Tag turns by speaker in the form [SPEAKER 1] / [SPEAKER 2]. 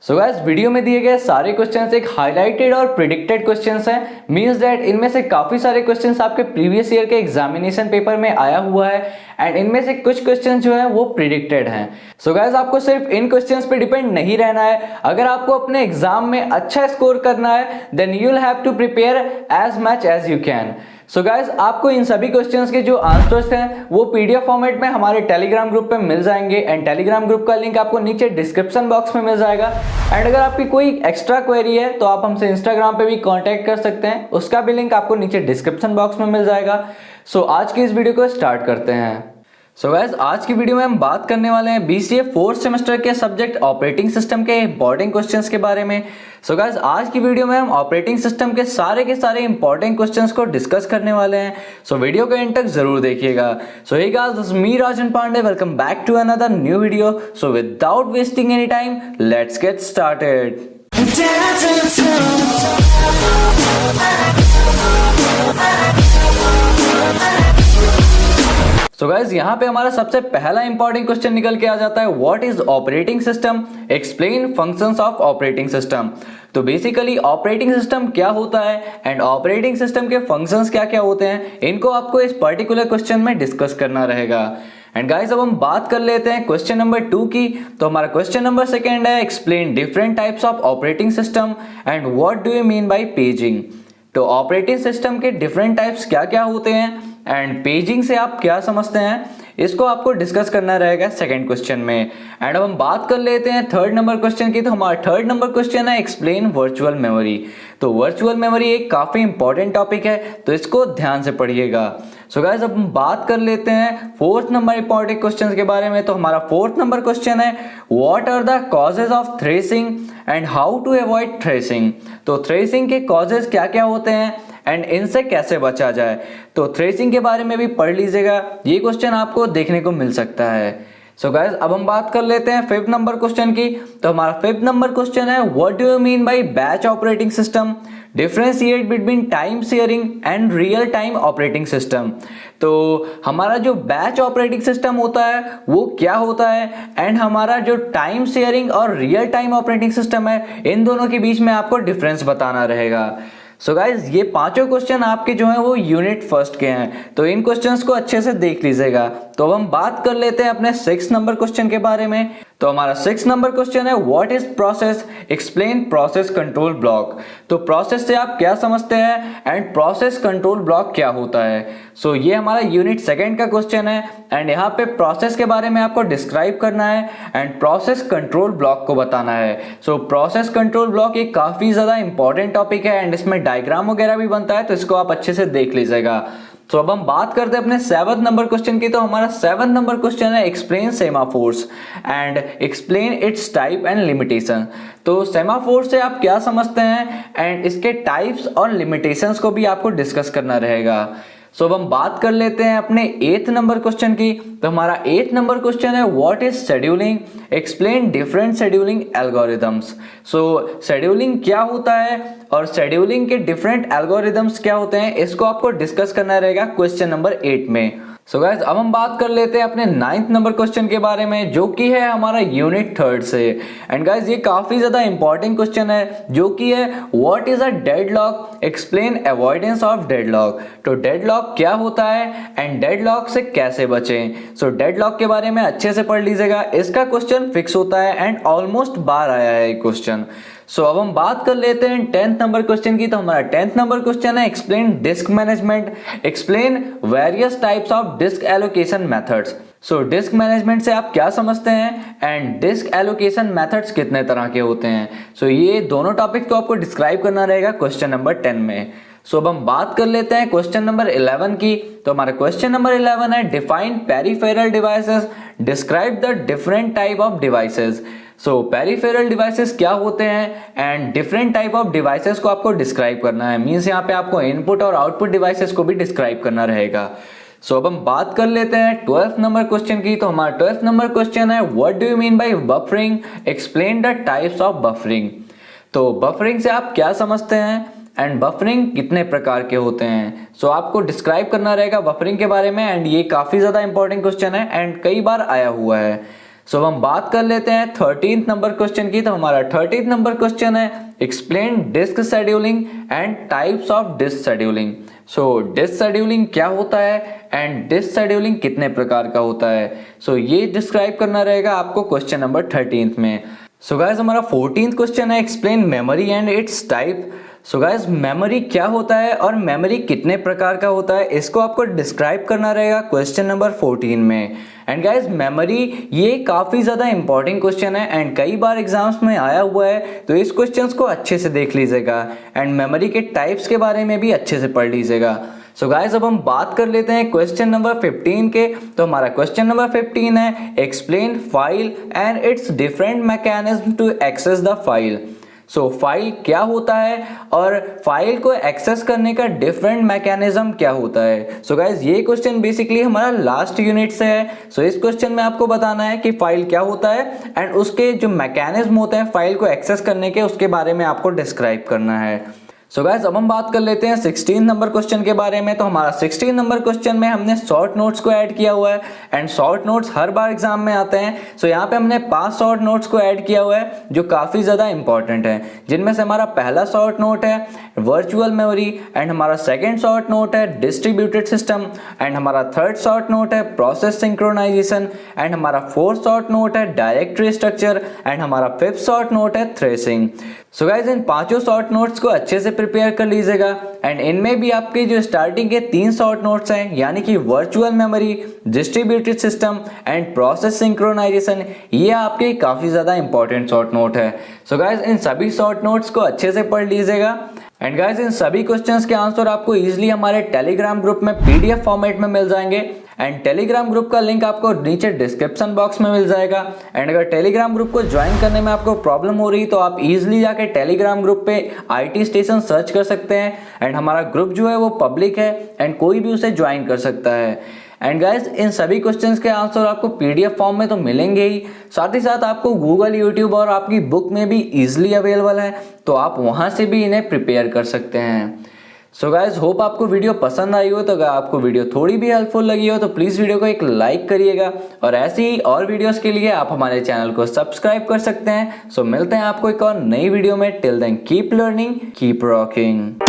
[SPEAKER 1] So guys video में दिए गए सारे क्वेश्चंस एक हाईलाइटेड और प्रिडिक्टेड क्वेश्चंस हैं। मींस दैट इनमें से काफी सारे क्वेश्चंस आपके प्रीवियस ईयर के एग्जामिनेशन पेपर में आया हुआ है एंड इनमें से कुछ क्वेश्चंस जो है वो प्रिडिक्टेड हैं। सो गाइस आपको सिर्फ इन क्वेश्चंस पे डिपेंड नहीं रहना है। अगर आपको अपने एग्जाम में अच्छा स्कोर करना है then you will have to prepare as much as you can. So guys आपको इन सभी क्वेश्चंस के जो आंसर्स हैं वो पीडीएफ फॉर्मेट में हमारे टेलीग्राम ग्रुप पे मिल जाएंगे एंड टेलीग्राम ग्रुप का लिंक आपको नीचे डिस्क्रिप्शन बॉक्स में मिल जाएगा। एंड अगर आपकी कोई एक्स्ट्रा क्वेरी है तो आप हमसे इंस्टाग्राम पे भी कांटेक्ट कर सकते हैं, उसका भी लिंक आपको नीचे डिस्क्रिप्शन बॉक्स में मिल जाएगा। सो आज की इस वीडियो को स्टार्ट करते हैं। सो गाइस आज की वीडियो में हम बात करने वाले हैं बीसीए फोर्थ सेमेस्टर के सब्जेक्ट ऑपरेटिंग सिस्टम के इंपॉर्टेंट क्वेश्चंस के बारे में। सो गाइस आज की वीडियो में हम ऑपरेटिंग सिस्टम के सारे इंपॉर्टेंट क्वेश्चंस को डिस्कस करने वाले हैं। सो वीडियो को एंड तक जरूर देखिएगा। So hey guys this is me Rajan Pandey, welcome back to another new video. So without wasting any time let's get started. So guys यहाँ पे हमारा सबसे पहला इंपॉर्टेंट क्वेश्चन निकल के आ जाता है, what is operating system, explain functions of operating system. तो बेसिकली ऑपरेटिंग सिस्टम क्या होता है एंड ऑपरेटिंग सिस्टम के फंक्शंस क्या क्या होते हैं, इनको आपको इस पर्टिकुलर क्वेश्चन में डिस्कस करना रहेगा। एंड गाइस अब हम बात कर लेते हैं क्वेश्चन नंबर 2 की। तो हमारा क्वेश्चन नंबर 2 है, explain different types of operating system and what do you mean by paging. तो ऑपरेटिंग सिस्टम के डिफरेंट टाइप्स क्या क्या होते हैं एंड पेजिंग से आप क्या समझते हैं, इसको आपको डिस्कस करना रहेगा सेकंड क्वेश्चन में। एंड अब हम बात कर लेते हैं थर्ड नंबर क्वेश्चन की। तो हमारा थर्ड नंबर क्वेश्चन है, एक्सप्लेन वर्चुअल मेमोरी। तो वर्चुअल मेमोरी एक काफी इंपॉर्टेंट टॉपिक है, तो इसको ध्यान से पढ़िएगा। सो गाइस अब हम बात कर लेते हैं फोर्थ नंबर इंपॉर्टेंट क्वेश्चन के बारे में। तो हमारा फोर्थ नंबर क्वेश्चन है, what are the causes of thrashing and how to avoid thrashing. तो थ्रेसिंग के कॉजेज क्या क्या होते हैं एंड इनसे कैसे बचा जाए, तो थ्रेसिंग के बारे में भी पढ़ लीजिएगा, ये क्वेश्चन आपको देखने को मिल सकता है। सो गाइस अब हम बात कर लेते हैं फिफ्थ नंबर क्वेश्चन की। तो हमारा फिफ्थ नंबर क्वेश्चन है, what do you mean by batch operating system, differentiate between time sharing and real time operating system. तो हमारा जो बैच ऑपरेटिंग सिस्टम होता है वो क्या होता है एंड हमारा जो टाइम शेयरिंग और रियल टाइम ऑपरेटिंग सिस्टम है, इन दोनों के बीच में आपको डिफरेंस बताना रहेगा। सो गाइज ये पांचों क्वेश्चन आपके जो हैं वो यूनिट फर्स्ट के हैं, तो इन क्वेश्चंस को अच्छे से देख लीजिएगा। तो अब हम बात कर लेते हैं अपने 6 नंबर क्वेश्चन के बारे में। तो हमारा 6 नंबर क्वेश्चन है, what is process, explain process control block. तो प्रोसेस से आप क्या समझते हैं एंड प्रोसेस कंट्रोल ब्लॉक क्या होता है। सो ये हमारा यूनिट सेकंड का क्वेश्चन है एंड यहाँ पे प्रोसेस के बारे में आपको डिस्क्राइब करना है एंड प्रोसेस कंट्रोल ब्लॉक को बताना है। सो प्रोसेस कंट्रोल ब्लॉक एक काफी ज्यादा इंपॉर्टेंट टॉपिक है एंड इसमें डायग्राम वगैरह भी बनता है, तो इसको आप अच्छे से देख लीजिएगा। तो अब हम बात करते हैं अपने 7th नंबर क्वेश्चन की। तो हमारा 7th नंबर क्वेश्चन है, explain semaphores and explain its type and limitation. तो सेमाफोर से आप क्या समझते हैं एंड इसके टाइप्स और लिमिटेशंस को भी आपको डिस्कस करना रहेगा। सो अब हम बात कर लेते हैं अपने 8th नंबर क्वेश्चन की। तो हमारा 8th नंबर क्वेश्चन है, what is scheduling, explain different scheduling algorithms. So scheduling क्या होता है और शेड्यूलिंग के डिफरेंट एल्गोरिथम्स क्या होते हैं, इसको आपको डिस्कस करना रहेगा क्वेश्चन नंबर 8 में। सो गाइस अब हम बात कर लेते हैं अपने 9th नंबर क्वेश्चन के बारे में, जो कि है हमारा यूनिट 3 से। एंड गाइस ये काफी ज्यादा इंपॉर्टेंट क्वेश्चन है, जो कि है, what is a deadlock, explain avoidance of deadlock. तो डेडलॉक क्या होता है एंड डेडलॉक से कैसे बचें। सो डेडलॉक के बारे में अच्छे से पढ़ लीजिएगा, इसका क्वेश्चन फिक्स होता है एंड ऑलमोस्ट बार आया है ये क्वेश्चन। सो अब हम बात कर लेते हैं 10th नंबर क्वेश्चन की। तो हमारा 10th नंबर क्वेश्चन है, explain disk management, explain various types of disk allocation methods. So disk management से आप क्या समझते हैं एंड डिस्क एलोकेशन मेथड्स कितने तरह के होते हैं। सो ये दोनों टॉपिक को आपको डिस्क्राइब करना रहेगा क्वेश्चन नंबर 10 में। सो अब हम बात कर लेते हैं क्वेश्चन नंबर 11 की। तो हमारा क्वेश्चन नंबर 11 है, define peripheral devices, describe the different type of devices. So peripheral devices क्या होते हैं and different type of devices को आपको डिस्क्राइब करना है। मींस यहाँ पे आपको इनपुट और आउटपुट डिवाइसेस को भी डिस्क्राइब करना रहेगा। सो अब हम बात कर लेते हैं 12th नंबर क्वेश्चन की। तो हमारा 12th नंबर क्वेश्चन है, what do you mean by buffering, explain the types of buffering. तो बफरिंग से आप क्या समझते हैं एंड बफरिंग कितने प्रकार के होते हैं। सो आपको डिस्क्राइब करना रहेगा बफरिंग के बारे में एंड ये काफी ज्यादा इंपॉर्टेंट क्वेश्चन है एंड कई बार आया हुआ है। सो हम बात कर लेते हैं 13th नंबर क्वेश्चन की। तो हमारा 13th नंबर क्वेश्चन है explain disk scheduling and types of disk scheduling. So disk scheduling क्या होता है एंड डिस्क शेड्यूलिंग कितने प्रकार का होता है, सो ये डिस्क्राइब करना रहेगा आपको क्वेश्चन नंबर 13th में। सो गाइस हमारा 14th क्वेश्चन है explain memory and it's type. So guys memory क्या होता है और मेमोरी कितने प्रकार का होता है, इसको आपको डिस्क्राइब करना रहेगा क्वेश्चन नंबर 14 में। एंड गाइस मेमोरी ये काफ़ी ज़्यादा इंपॉर्टेंट क्वेश्चन है एंड कई बार एग्जाम्स में आया हुआ है, तो इस क्वेश्चन को अच्छे से देख लीजिएगा एंड मेमोरी के टाइप्स के बारे में भी अच्छे से पढ़ लीजिएगा। सो गाइस अब हम बात कर लेते हैं क्वेश्चन नंबर 15 के। तो हमारा क्वेश्चन नंबर 15 है explain file and its different mechanism to access the file. So file क्या होता है और फाइल को एक्सेस करने का डिफरेंट मैकेनिज्म क्या होता है। सो गाइज ये क्वेश्चन बेसिकली हमारा लास्ट यूनिट से है। सो इस क्वेश्चन में आपको बताना है कि फाइल क्या होता है एंड उसके जो मैकेनिज्म होते हैं फाइल को एक्सेस करने के, उसके बारे में आपको डिस्क्राइब करना है। सो गाइस अब हम बात कर लेते हैं 16 नंबर क्वेश्चन के बारे में। तो हमारा 16 नंबर क्वेश्चन में हमने शॉर्ट नोट्स को ऐड किया हुआ है and short notes her bar exam में आते हैं। सो यहाँ पे हमने 5 शॉर्ट नोट्स को ऐड किया हुआ है जो काफ़ी ज़्यादा इंपॉर्टेंट है, जिनमें से हमारा पहला शॉर्ट नोट है वर्चुअल मेमोरी एंड हमारा सेकेंड शॉर्ट नोट है डिस्ट्रीब्यूटेड सिस्टम एंड हमारा थर्ड शॉर्ट नोट है प्रोसेस सिंक्रोनाइजेशन एंड हमारा फोर्थ शॉर्ट नोट है डायरेक्टरी स्ट्रक्चर एंड हमारा फिफ्थ शॉर्ट नोट है थ्रेसिंग। सो गाइज इन पांचों शॉर्ट नोट्स को अच्छे से प्रिपेयर कर लीजिएगा एंड इनमें भी आपके जो स्टार्टिंग के 3 शॉर्ट नोट्स हैं यानी कि virtual memory, distributed system and process synchronization, ये आपके काफ़ी ज़्यादा इंपॉर्टेंट शॉर्ट नोट है। सो गाइज इन सभी शॉर्ट नोट्स को अच्छे से पढ़ लीजिएगा एंड गाइज इन सभी क्वेश्चंस के आंसर आपको इजीली हमारे टेलीग्राम ग्रुप में पीडीएफ फॉर्मेट में मिल जाएंगे एंड टेलीग्राम ग्रुप का लिंक आपको नीचे डिस्क्रिप्शन बॉक्स में मिल जाएगा। एंड अगर टेलीग्राम ग्रुप को ज्वाइन करने में आपको प्रॉब्लम हो रही तो आप इजीली जाके टेलीग्राम ग्रुप पे IT स्टेशन सर्च कर सकते हैं एंड हमारा ग्रुप जो है वो पब्लिक है एंड कोई भी उसे ज्वाइन कर सकता है। एंड गाइज इन सभी क्वेश्चंस के आंसर आपको PDF फॉर्म में तो मिलेंगे ही, साथ ही साथ आपको गूगल, यूट्यूब और आपकी बुक में भी इजीली अवेलेबल है, तो आप वहां से भी इन्हें प्रिपेयर कर सकते हैं। सो गाइज होप आपको वीडियो पसंद आई हो। तो अगर आपको वीडियो थोड़ी भी हेल्पफुल लगी हो तो प्लीज़ वीडियो को एक लाइक करिएगा और ऐसी ही और वीडियोस के लिए आप हमारे चैनल को सब्सक्राइब कर सकते हैं। सो मिलते हैं आपको एक और नई वीडियो में। Till then keep learning, keep rocking.